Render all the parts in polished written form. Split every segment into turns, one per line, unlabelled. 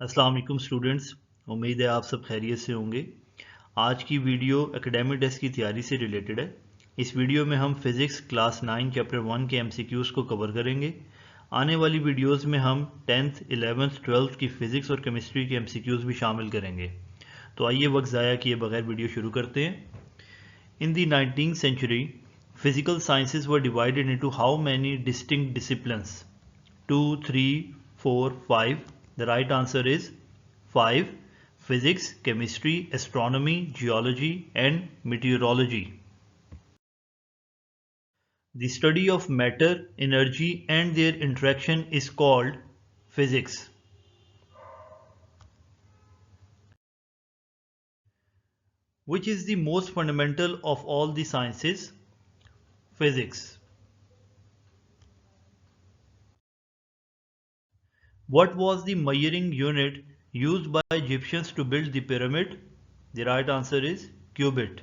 अस्सलाम वालेकुम स्टूडेंट्स, उम्मीद है आप सब खैरियत से होंगे। आज की वीडियो एकेडमिक टेस्ट की तैयारी से रिलेटेड है। इस वीडियो में हम फिज़िक्स क्लास 9 चैप्टर 1 के MCQs को कवर करेंगे। आने वाली वीडियोस में हम 10th, 11th, 12th की फ़िज़िक्स और केमिस्ट्री के MCQs भी शामिल करेंगे। तो आइए वक्त ज़ाया किए बगैर वीडियो शुरू करते हैं। In the 19th century, physical sciences were divided into how many distinct disciplines? 2, 3, 4, 5. The right answer is 5. Physics, chemistry, astronomy, geology and meteorology. The study of matter, energy and their interaction is called physics. Which is the most fundamental of all the sciences? Physics. What was the measuring unit used by Egyptians to build the pyramid? The right answer is cubit.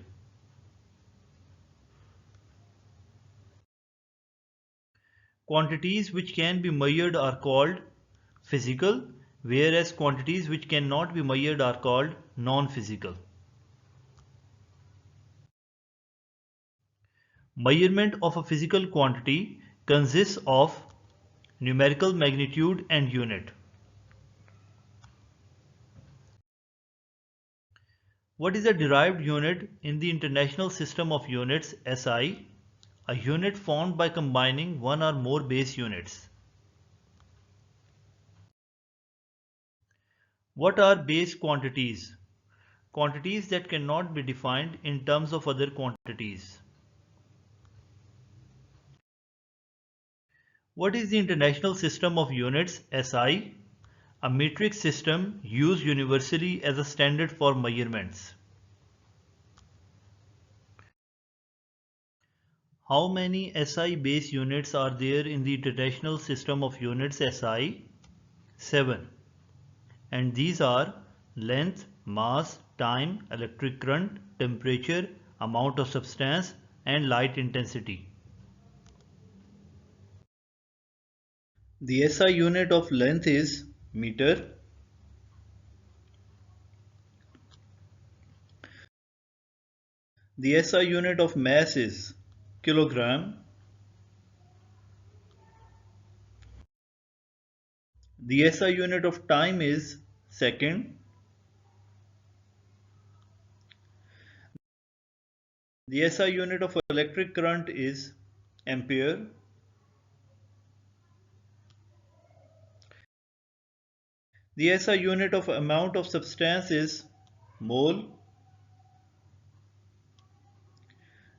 Quantities which can be measured are called physical, whereas quantities which cannot be measured are called non-physical. Measurement of a physical quantity consists of numerical magnitude and unit. What is a derived unit in the International System of Units (SI)? A unit formed by combining one or more base units. What are base quantities? Quantities that cannot be defined in terms of other quantities. What is the International System of Units (SI)? A metric system used universally as a standard for measurements. How many SI base units are there in the International System of Units (SI)? 7. And these are length, mass, time, electric current, temperature, amount of substance and light intensity. The SI unit of length is meter. The SI unit of mass is kilogram. The SI unit of time is second. The SI unit of electric current is ampere. The SI unit of amount of substance is mole.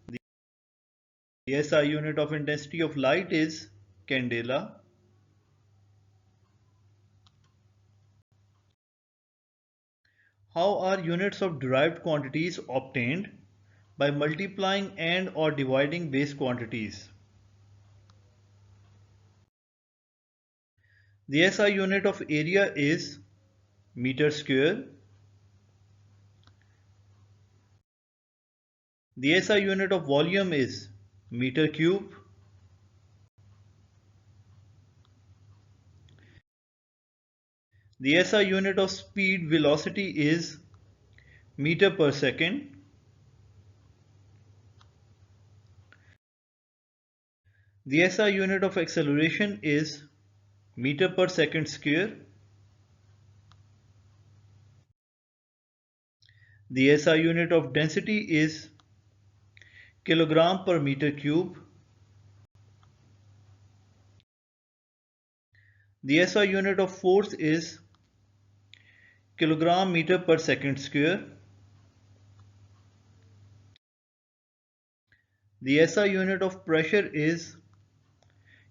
The SI unit of intensity of light is candela. How are units of derived quantities obtained? By multiplying and or dividing base quantities. The SI unit of area is meter square. The SI unit of volume is meter cube. The SI unit of speed velocity is meter per second. The SI unit of acceleration is meter per second square. The SI unit of density is kilogram per meter cube. The SI unit of force is kilogram meter per second square. The SI unit of pressure is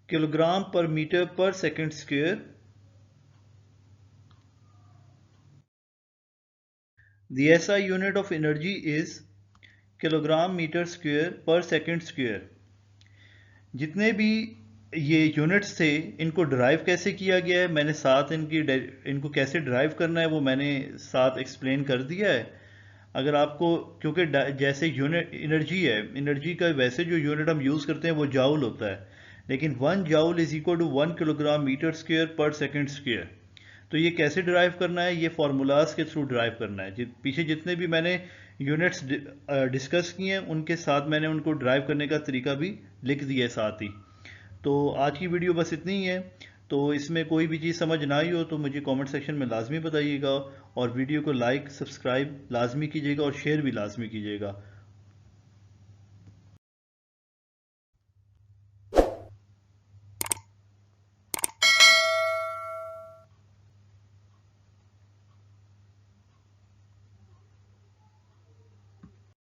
kilogram per meter per second square. The SI unit of energy is kilogram metre square per second square. जितने भी ये units थे इनको drive कैसे किया गया है, मैंने साथ इनको कैसे ड्राइव करना है वो मैंने साथ एक्सप्लेन कर दिया है। अगर आपको, क्योंकि जैसे यूनिट एनर्जी है, एनर्जी का वैसे जो यूनिट हम यूज़ करते हैं वो जाउल होता है, लेकिन 1 joule is equal to 1 kilogram metre square per second square. तो ये कैसे ड्राइव करना है, ये फार्मूलाज के थ्रू ड्राइव करना है। पीछे जितने भी मैंने यूनिट्स डिस्कस किए हैं उनके साथ मैंने उनको ड्राइव करने का तरीका भी लिख दिया है साथ ही। तो आज की वीडियो बस इतनी ही है। तो इसमें कोई भी चीज़ समझ ना आई हो तो मुझे कमेंट सेक्शन में लाजमी बताइएगा, और वीडियो को लाइक सब्सक्राइब लाजमी कीजिएगा और शेयर भी लाजमी कीजिएगा।